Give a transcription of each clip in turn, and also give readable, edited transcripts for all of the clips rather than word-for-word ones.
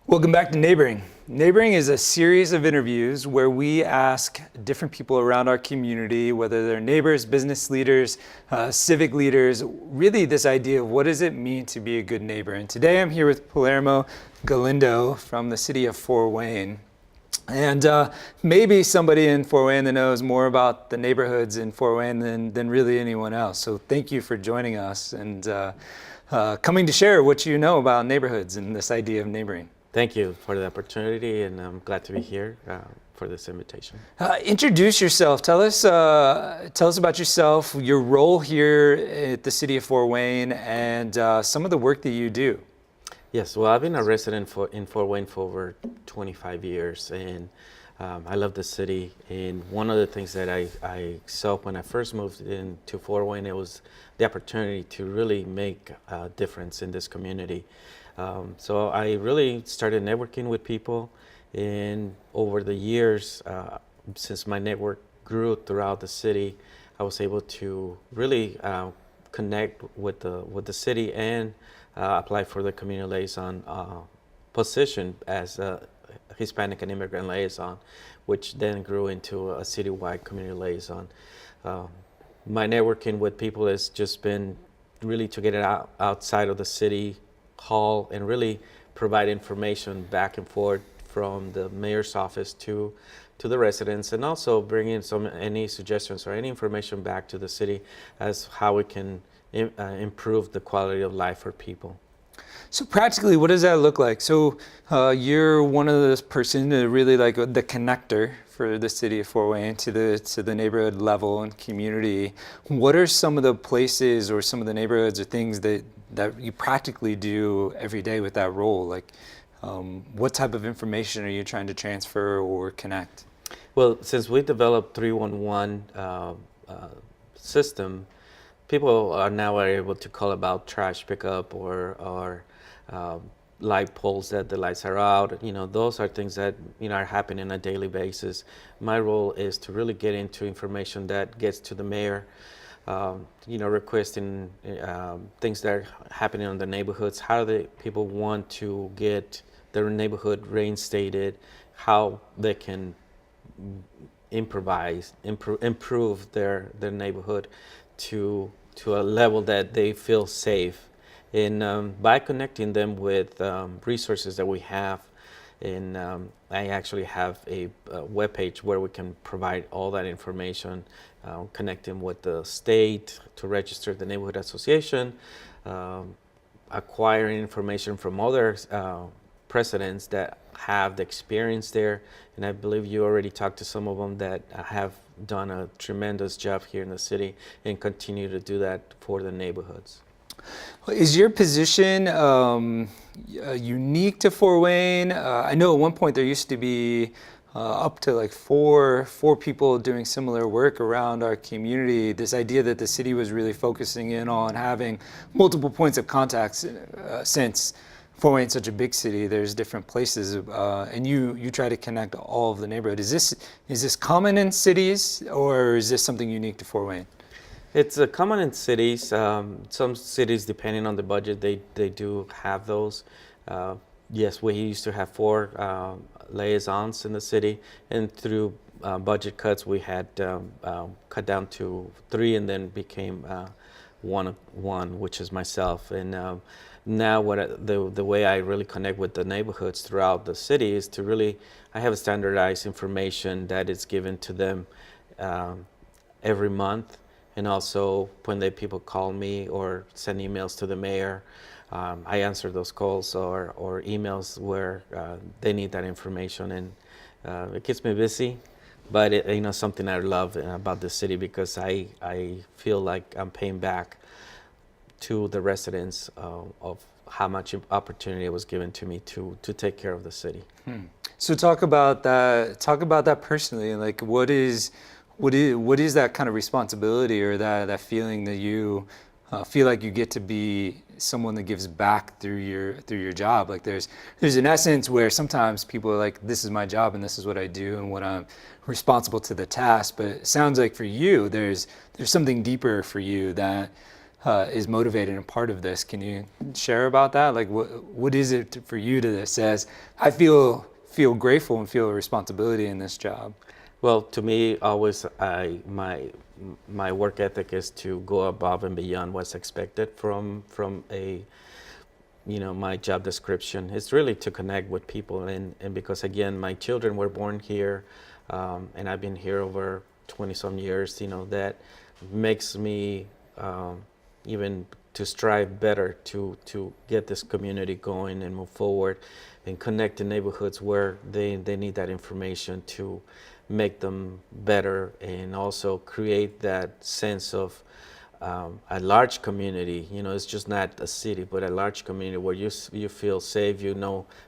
Welcome back to Neighboring. Neighboring is a series of interviews where we ask different people around our community, whether they're neighbors, business leaders, civic leaders, really this idea of what does it mean to be a good neighbor. And today I'm here with Palermo Galindo from the city of Fort Wayne. And maybe somebody in Fort Wayne that knows more about the neighborhoods in Fort Wayne than really anyone else. So thank you for joining us and coming to share what you know about neighborhoods and this idea of neighboring. Thank you for the opportunity, and I'm glad to be here for this invitation. Introduce yourself. Tell us about yourself, your role here at the city of Fort Wayne, and some of the work that you do. Yes, well, I've been a resident in Fort Wayne for over 25 years, and I love the city. And one of the things that I saw when I first moved into Fort Wayne, it was the opportunity to really make a difference in this community. So I really started networking with people, and over the years, since my network grew throughout the city, I was able to really connect with the city and apply for the community liaison position as a Hispanic and immigrant liaison, which then grew into a citywide community liaison. My networking with people has just been really to get it outside of the city hall and really provide information back and forth from the mayor's office to the residents, and also bring in any suggestions or any information back to the city as how we can improve the quality of life for people. So practically, what does that look like? So you're one of those person that really like the connector for the city of Fort Wayne to the neighborhood level and community. What are some of the places or some of the neighborhoods or things that you practically do every day with that role? Like, what type of information are you trying to transfer or connect? Well, since we developed 311 system, people are now able to call about trash pickup or light poles that the lights are out. You know, those are things that are happening on a daily basis. My role is to really get into information that gets to the mayor. Requesting things that are happening in the neighborhoods, how the people want to get their neighborhood reinstated, how they can improve their neighborhood to a level that they feel safe. And by connecting them with resources that we have, and I actually have a webpage where we can provide all that information, connecting with the state to register the neighborhood association, acquiring information from other presidents that have the experience there. And I believe you already talked to some of them that have done a tremendous job here in the city and continue to do that for the neighborhoods. Is your position unique to Fort Wayne? I know at one point there used to be up to like four people doing similar work around our community. This idea that the city was really focusing in on having multiple points of contact, since Fort Wayne's such a big city, there's different places, and you try to connect all of the neighborhood. Is this common in cities, or is this something unique to Fort Wayne? It's common in cities. Some cities, depending on the budget, they do have those. Yes, we used to have 4 liaisons in the city, and through budget cuts, we had cut down to 3, and then became one, which is myself. And now, the way I really connect with the neighborhoods throughout the city is to really, I have a standardized information that is given to them every month. And also, when people call me or send emails to the mayor, I answer those calls or emails where they need that information. And it keeps me busy, but something I love about the city, because I feel like I'm paying back to the residents of how much opportunity was given to me to take care of the city. So talk about that. Talk about that personally. Like, what is what is that kind of responsibility or that feeling that you feel like you get to be someone that gives back through your job? Like there's an essence where sometimes people are like, this is my job and this is what I do and what I'm responsible to the task. But it sounds like for you, there's something deeper for you that is motivated and part of this. Can you share about that? Like what is it for you that says, I feel grateful and feel a responsibility in this job? Well, to me, always my work ethic is to go above and beyond what's expected from a my job description. It's really to connect with people, and because again, my children were born here, and I've been here over 20 some years. That makes me even to strive better to get this community going and move forward and connect the neighborhoods where they need that information to make them better, and also create that sense of a large community. It's just not a city, but a large community where you feel safe,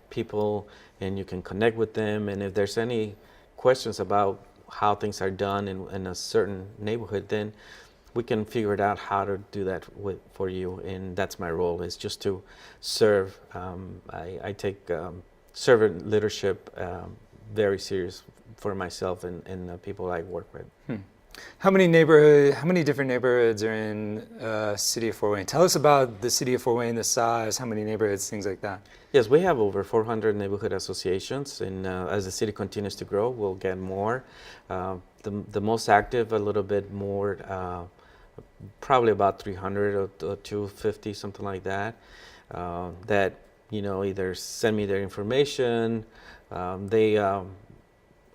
people, and you can connect with them. And if there's any questions about how things are done in a certain neighborhood, then we can figure it out how to do that for you. And that's my role, is just to serve. I take servant leadership very serious for myself and the people I work with. How many different neighborhoods are in City of Fort Wayne? Tell us about the City of Fort Wayne, the size, how many neighborhoods, things like that. Yes, we have over 400 neighborhood associations, and as the city continues to grow, we'll get more. The most active, a little bit more, probably about 300 or 250, something like that. That either send me their information.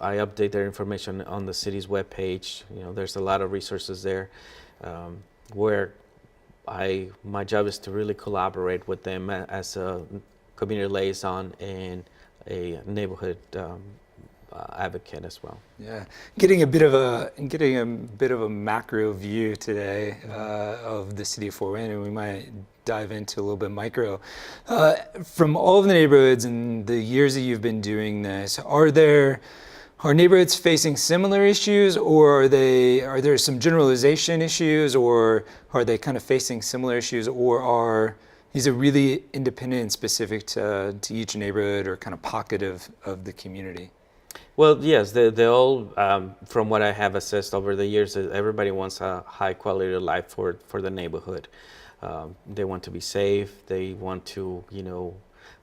I update their information on the city's webpage. There's a lot of resources there, where my job is to really collaborate with them as a community liaison and a neighborhood advocate as well. Yeah, getting a bit of a macro view today of the City of Fort Wayne, and we might dive into a little bit micro. From all of the neighborhoods and the years that you've been doing this, are neighborhoods facing similar issues, or are there some generalization issues, or are they kind of facing similar issues, or are these really independent and specific to each neighborhood or kind of pocket of the community? Well, yes, they all, from what I have assessed over the years, everybody wants a high quality of life for the neighborhood. They want to be safe. They want to,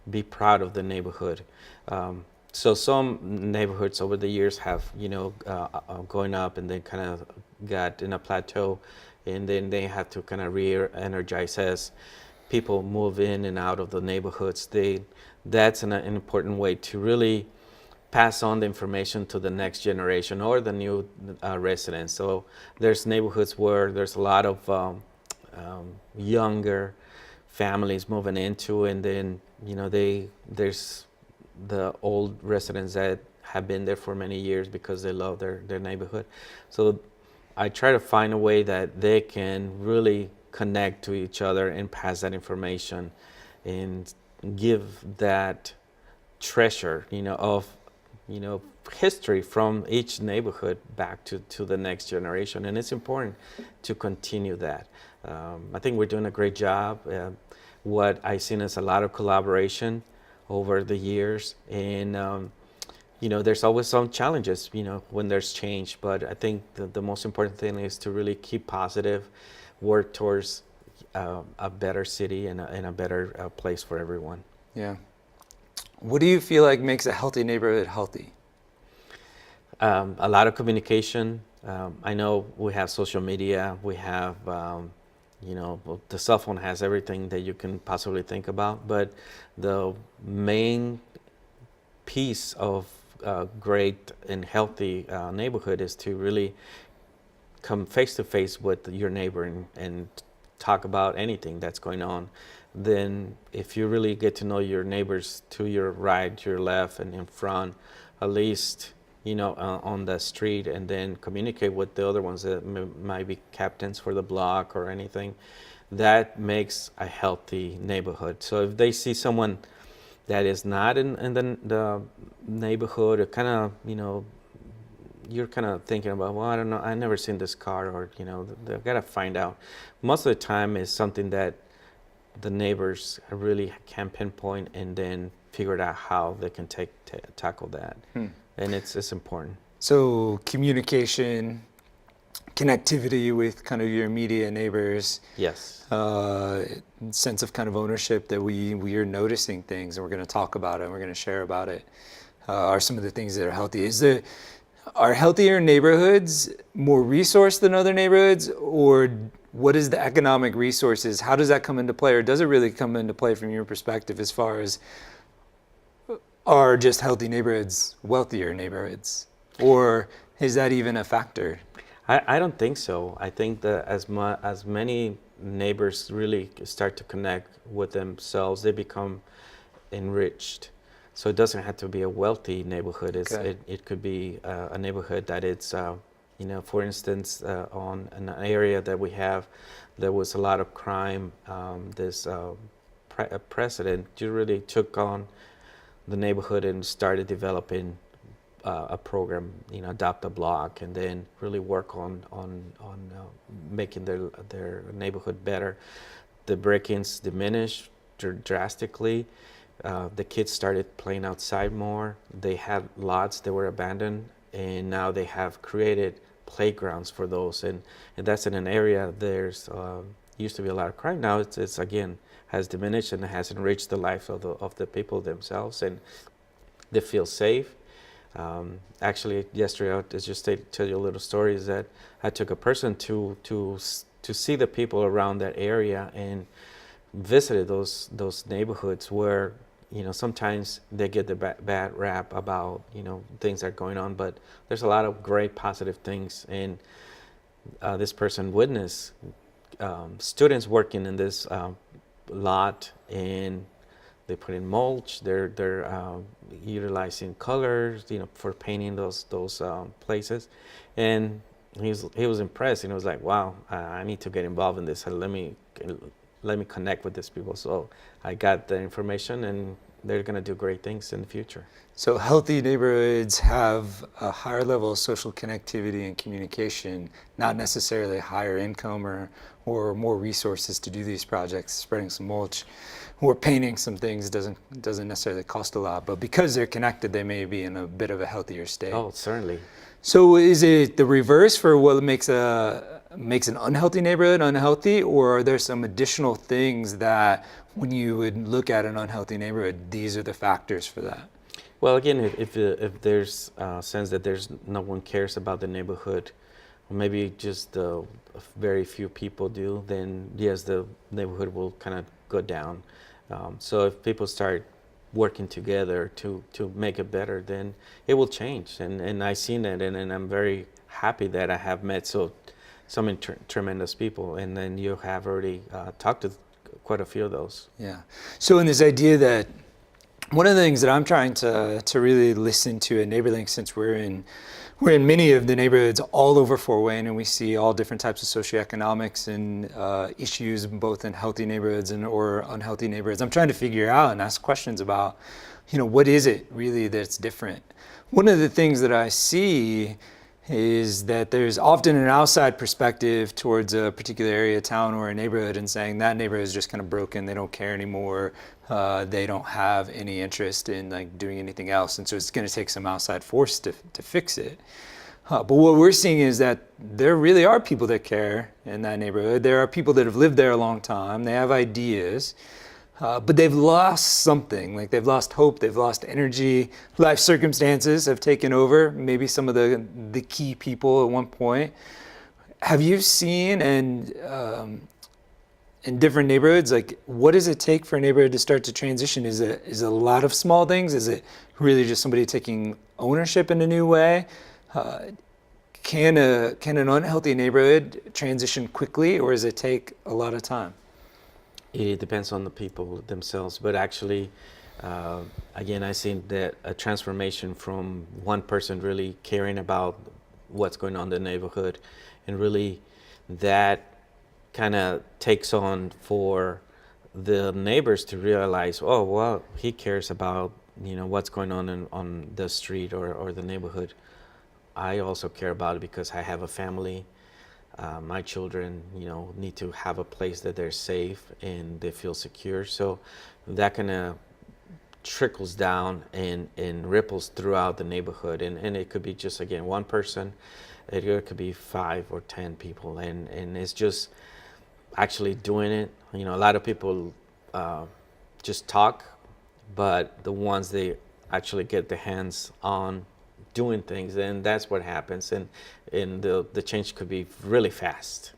be proud of the neighborhood. So some neighborhoods over the years have, going up, and they kind of got in a plateau, and then they have to kind of re-energize as people move in and out of the neighborhoods. That's an important way to really pass on the information to the next generation or the new residents. So there's neighborhoods where there's a lot of younger families moving into, and then there's the old residents that have been there for many years because they love their neighborhood. So I try to find a way that they can really connect to each other and pass that information and give that treasure, of history from each neighborhood back to the next generation. And it's important to continue that. I think we're doing a great job. What I've seen is a lot of collaboration over the years, and there's always some challenges when there's change, but I think the most important thing is to really keep positive, work towards a better city and a better place for everyone. Yeah. What do you feel like makes a healthy neighborhood healthy? A lot of communication. I know we have social media, we have the cell phone has everything that you can possibly think about, but the main piece of a great and healthy neighborhood is to really come face to face with your neighbor and talk about anything that's going on. Then if you really get to know your neighbors to your right, to your left, and in front, at least on the street, and then communicate with the other ones that might be captains for the block or anything, that makes a healthy neighborhood. So if they see someone that is not in the neighborhood, or kind of you're kind of thinking about, well, I don't know, I never seen this car, or they gotta find out. Most of the time, is something that the neighbors really can pinpoint and then figure out how they can tackle that, and it's important. So communication, connectivity with kind of your immediate neighbors, Yes. sense of kind of ownership that we are noticing things and we're going to talk about it and we're going to share about it, are some of the things that are healthy. Are healthier neighborhoods more resource than other neighborhoods, or what is the economic resources? How does that come into play, or does it really come into play from your perspective as far as, are just healthy neighborhoods wealthier neighborhoods, or is that even a factor? I don't think so. I think that as many neighbors really start to connect with themselves, they become enriched. So it doesn't have to be a wealthy neighborhood. Okay. It could be a neighborhood that it's, for instance, on an area that we have, there was a lot of crime. This president really took on the neighborhood and started developing a program, adopt a block, and then really work on making their neighborhood better. The break-ins diminished drastically. The kids started playing outside more. They had lots that were abandoned, and now they have created playgrounds for those. And that's in an area there's used to be a lot of crime. Now it's again has diminished, and it has enriched the life of the people themselves, and they feel safe. Actually, yesterday, I'll just tell you a little story, is that I took a person to see the people around that area and visited those neighborhoods where, sometimes they get the bad rap about, things that are going on, but there's a lot of great positive things. And this person witnessed students working in this lot, and they put in mulch. They're utilizing colors, for painting those places, and he was impressed. And he was like, "Wow, I need to get involved in this. Let me connect with these people." So I got the information, and they're gonna do great things in the future. So healthy neighborhoods have a higher level of social connectivity and communication, not necessarily higher income or more resources to do these projects. Spreading some mulch or painting some things doesn't necessarily cost a lot, but because they're connected, they may be in a bit of a healthier state. Oh, certainly. So is it the reverse for what makes an unhealthy neighborhood unhealthy, or are there some additional things that when you would look at an unhealthy neighborhood, these are the factors for that? Well, again, if there's a sense that there's no one cares about the neighborhood, or maybe just very few people do, then yes, the neighborhood will kind of go down. So if people start working together to make it better, then it will change. And I've seen it, and I'm very happy that I have met some tremendous people, and then you have already talked to quite a few of those. Yeah. So in this idea that one of the things that I'm trying to really listen to at NeighborLink, since we're in many of the neighborhoods all over Fort Wayne, and we see all different types of socioeconomics and issues both in healthy neighborhoods or unhealthy neighborhoods. I'm trying to figure out and ask questions about, what is it really that's different? One of the things that I see is that there's often an outside perspective towards a particular area, town, or a neighborhood, and saying that neighborhood is just kind of broken, they don't care anymore, they don't have any interest in doing anything else, and so it's going to take some outside force to fix it. But what we're seeing is that there really are people that care in that neighborhood. There are people that have lived there a long time, they have ideas, but they've lost something. They've lost hope, they've lost energy, life circumstances have taken over, maybe some of the key people at one point. Have you seen, and in different neighborhoods, what does it take for a neighborhood to start to transition? Is it a lot of small things? Is it really just somebody taking ownership in a new way? Can an unhealthy neighborhood transition quickly, or does it take a lot of time? It depends on the people themselves, but actually, again, I see that a transformation from one person really caring about what's going on in the neighborhood, and really that kind of takes on for the neighbors to realize, oh, well, he cares about what's going on the street or the neighborhood. I also care about it because I have a family. My children, need to have a place that they're safe and they feel secure. So that kind of trickles down and ripples throughout the neighborhood. And it could be just, again, one person. It could be 5 or 10 people. And it's just actually doing it. A lot of people just talk, but the ones they actually get their hands on doing things, and that's what happens. And the change could be really fast,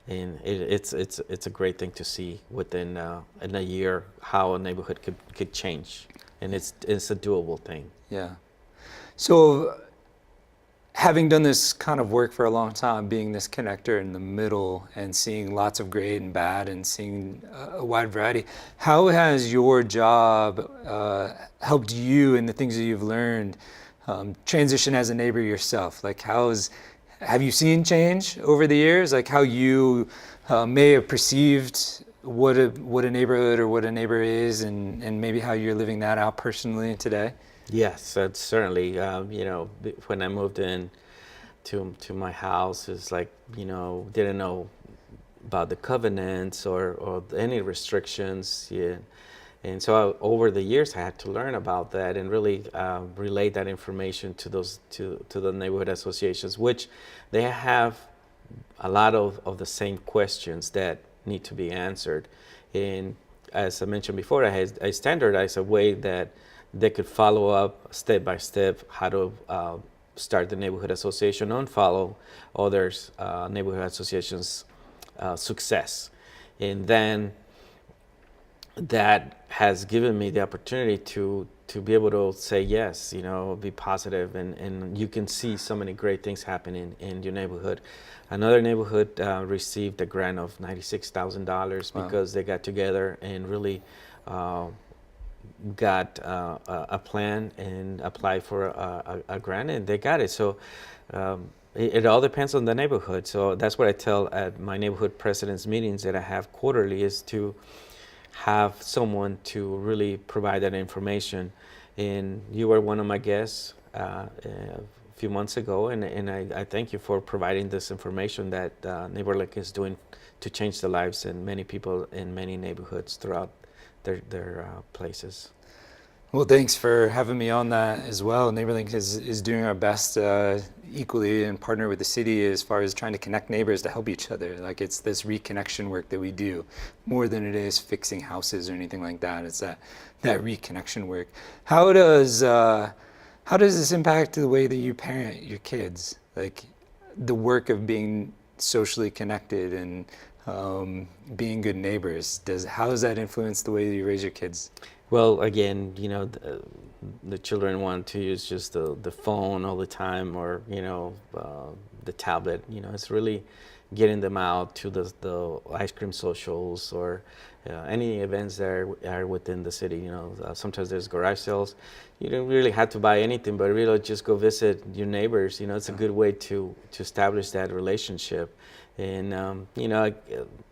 and it's a great thing to see within in a year how a neighborhood could change, and it's a doable thing. Yeah. So, having done this kind of work for a long time, being this connector in the middle and seeing lots of great and bad and seeing a wide variety, how has your job helped you in the things that you've learned transition as a neighbor yourself? Like, have you seen change over the years? Like how you may have perceived what a neighborhood or what a neighbor is, and maybe how you're living that out personally today? Yes, that's certainly. When I moved in to my house, it's like, didn't know about the covenants or any restrictions. Yeah. And so over the years, I had to learn about that and really relay that information to the neighborhood associations, which they have a lot of the same questions that need to be answered. And as I mentioned before, I standardized a way that they could follow up step by step how to start the neighborhood association and follow others neighborhood associations' success. And then that has given me the opportunity to be able to say yes, be positive, and you can see so many great things happening in your neighborhood. Another neighborhood received a grant of $96,000 because they got together and really got a plan and applied for a grant, and they got it. So it all depends on the neighborhood. So that's what I tell at my neighborhood presidents meetings that I have quarterly, is to have someone to really provide that information. And you were one of my guests a few months ago, and I thank you for providing this information that NeighborLink is doing to change the lives in many people in many neighborhoods throughout their places. Well, thanks for having me on that as well. NeighborLink is doing our best equally and partner with the city as far as trying to connect neighbors to help each other. Like, it's this reconnection work that we do more than it is fixing houses or anything like that. It's that reconnection work. How does this impact the way that you parent your kids? Like the work of being socially connected and being good neighbors. How does that influence the way that you raise your kids? Well, again, the children want to use just the phone all the time, or the tablet. It's really getting them out to the ice cream socials or any events that are within the city. Sometimes there's garage sales. You don't really have to buy anything, but really just go visit your neighbors. It's a good way to establish that relationship. And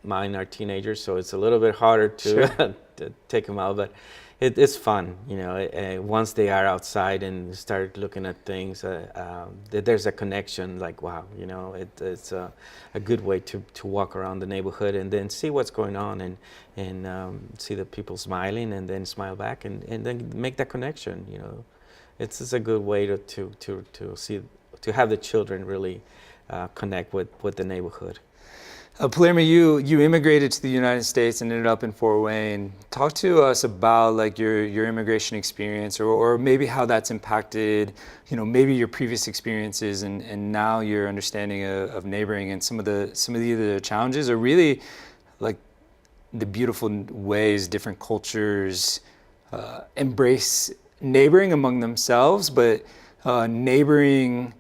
mine are teenagers, so it's a little bit harder to to take them out, but it's fun. Once they are outside and start looking at things, there's a connection. Like, wow, it's a good way to walk around the neighborhood and then see what's going on and see the people smiling and then smile back and then make that connection. It's a good way to have the children really connect with the neighborhood. Palermo, you immigrated to the United States and ended up in Fort Wayne. Talk to us about like your immigration experience, or maybe how that's impacted, maybe your previous experiences and now your understanding of neighboring, and some of the either challenges or really like the beautiful ways different cultures embrace neighboring among themselves, but neighboring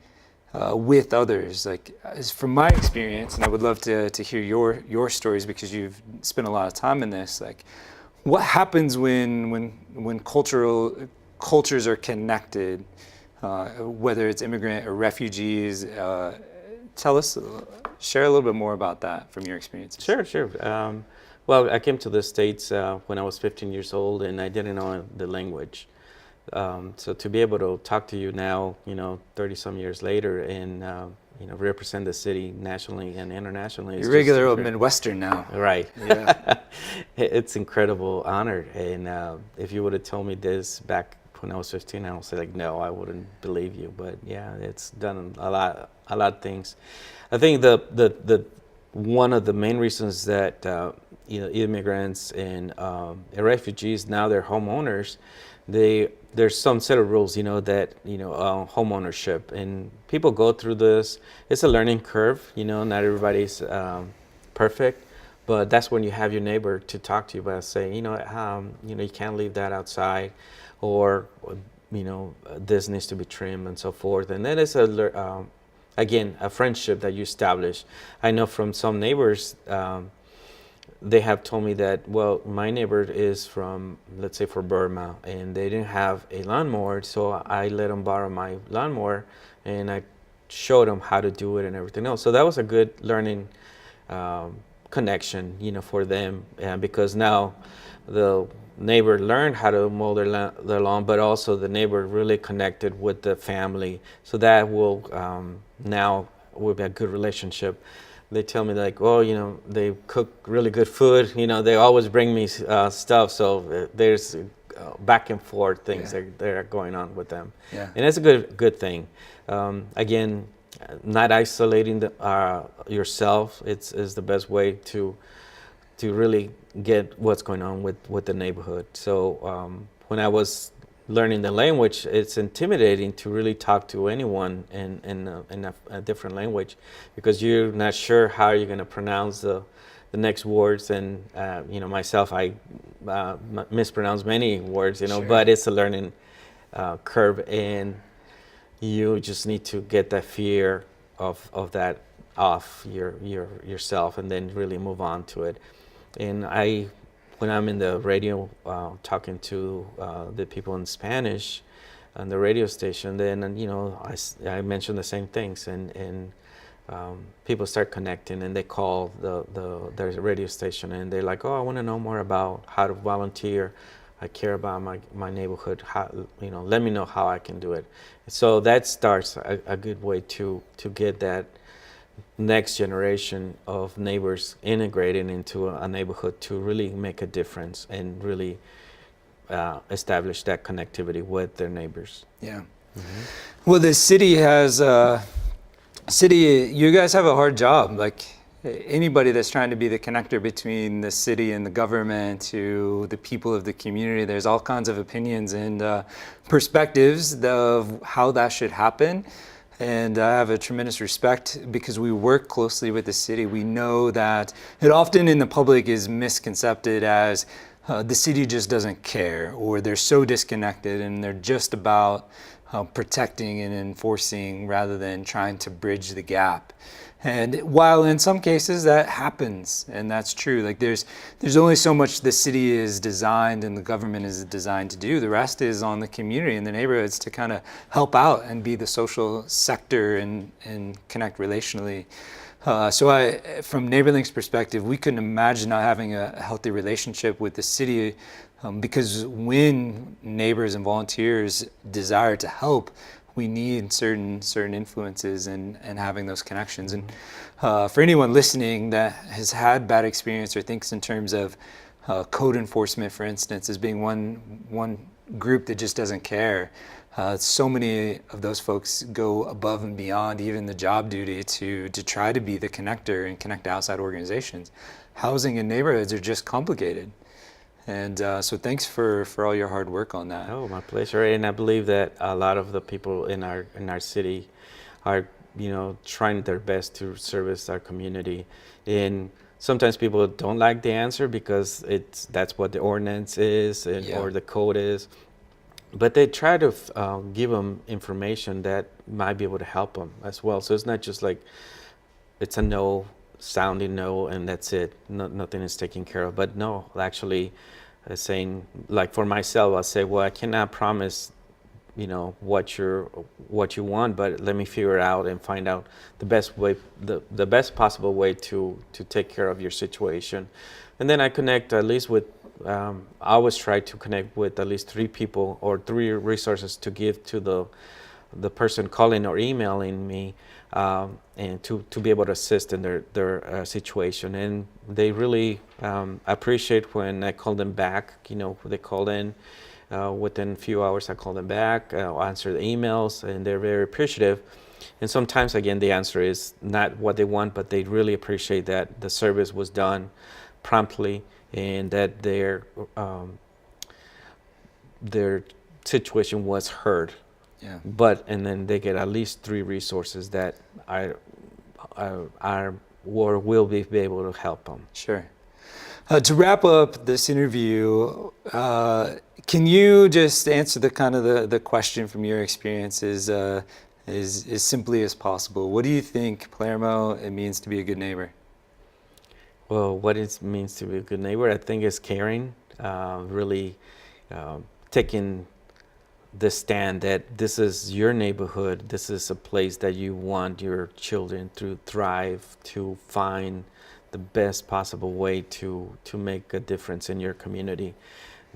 with others. Like, as from my experience, and I would love to hear your stories because you've spent a lot of time in this. Like, what happens when cultures are connected, whether it's immigrant or refugees? Share a little bit more about that from your experiences. Sure. Well, I came to the States when I was 15 years old, and I didn't know the language. So to be able to talk to you now, 30 some years later, and represent the city nationally and internationally, You're regular old Midwestern now. Right. Yeah. It's incredible honor. And if you would have told me this back when I was 15, I would say like, no, I wouldn't believe you. But yeah, it's done a lot of things. I think the one of the main reasons that immigrants and refugees, now they're homeowners, there's some set of rules, that home ownership, and people go through this. It's a learning curve, not everybody's perfect, but that's when you have your neighbor to talk to you about, saying, you can't leave that outside, or this needs to be trimmed and so forth. And then it's again, a friendship that you establish. I know from some neighbors, they have told me that, well, my neighbor is from, let's say, for Burma, and they didn't have a lawnmower, so I let them borrow my lawnmower, and I showed them how to do it and everything else. So that was a good learning connection, for them, because now the neighbor learned how to mow their lawn, but also the neighbor really connected with the family. So that will now will be a good relationship. They tell me like, oh, they cook really good food. They always bring me stuff. So there's back and forth things that are going on with them. Yeah. And it's a good thing. Again, not isolating yourself. Is the best way to really get what's going on with the neighborhood. So when I was learning the language, it's intimidating to really talk to anyone in a different language, because you're not sure how you're going to pronounce the next words. And myself, I mispronounce many words, Sure. but it's a learning curve, and you just need to get that fear of that off yourself, and then really move on to it. And when I'm in the radio talking to the people in Spanish on the radio station, then I mention the same things, and people start connecting, and they call the radio station, and they're like, oh, I want to know more about how to volunteer. I care about my neighborhood. How, let me know how I can do it. So that starts a good way to get that next generation of neighbors integrated into a neighborhood to really make a difference and really establish that connectivity with their neighbors. Yeah. Mm-hmm. Well, the city you guys have a hard job. Like anybody that's trying to be the connector between the city and the government to the people of the community, there's all kinds of opinions and perspectives of how that should happen. And I have a tremendous respect because we work closely with the city. We know that it often in the public is misconceived as the city just doesn't care, or they're so disconnected and they're just about protecting and enforcing rather than trying to bridge the gap. And while in some cases that happens, and that's true, like there's only so much the city is designed and the government is designed to do. The rest is on the community and the neighborhoods to kind of help out and be the social sector and connect relationally. So from NeighborLink's perspective, we couldn't imagine not having a healthy relationship with the city, because when neighbors and volunteers desire to help, we need certain influences and having those connections. And for anyone listening that has had bad experience or thinks in terms of code enforcement, for instance, as being one group that just doesn't care, so many of those folks go above and beyond even the job duty to try to be the connector and connect to outside organizations. Housing in neighborhoods are just complicated. And so thanks for all your hard work on that. Oh, my pleasure. And I believe that a lot of the people in our city are, trying their best to service our community. And sometimes people don't like the answer because that's what the ordinance is or the code is. But they try to give them information that might be able to help them as well. So it's not just like it's a no, sounding no, and that's it. Nothing is taken care of. But no, actually, saying, like for myself, I'll say, well, I cannot promise, what you want, but let me figure it out and find out the best way, the best possible way to take care of your situation. And then I connect at least with I always try to connect with at least 3 people or 3 resources to give to the person calling or emailing me, and to be able to assist in their situation. And they really appreciate when I call them back. They call in. Within a few hours, I call them back, I'll answer the emails, and they're very appreciative. And sometimes, again, the answer is not what they want, but they really appreciate that the service was done promptly and that their situation was heard. Yeah. And then they get at least 3 resources that are or will be able to help them. Sure. To wrap up this interview, can you just answer the question from your experiences as simply as possible? What do you think, Palermo, it means to be a good neighbor? Well, what it means to be a good neighbor, I think, is caring, really taking the stand that this is your neighborhood, this is a place that you want your children to thrive, to find the best possible way to make a difference in your community.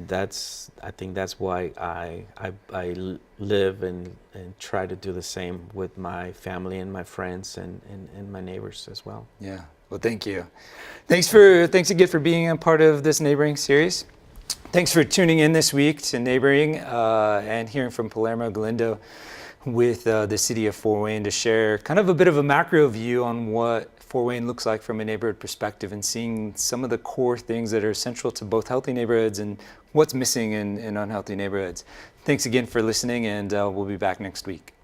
I think that's why I live and try to do the same with my family and my friends and my neighbors as well. Yeah. Well, thank you. Thanks again for being a part of this neighboring series. Thanks for tuning in this week to Neighboring and hearing from Palermo Galindo with the city of Fort Wayne to share kind of a bit of a macro view on what Fort Wayne looks like from a neighborhood perspective and seeing some of the core things that are central to both healthy neighborhoods and what's missing in unhealthy neighborhoods. Thanks again for listening, and we'll be back next week.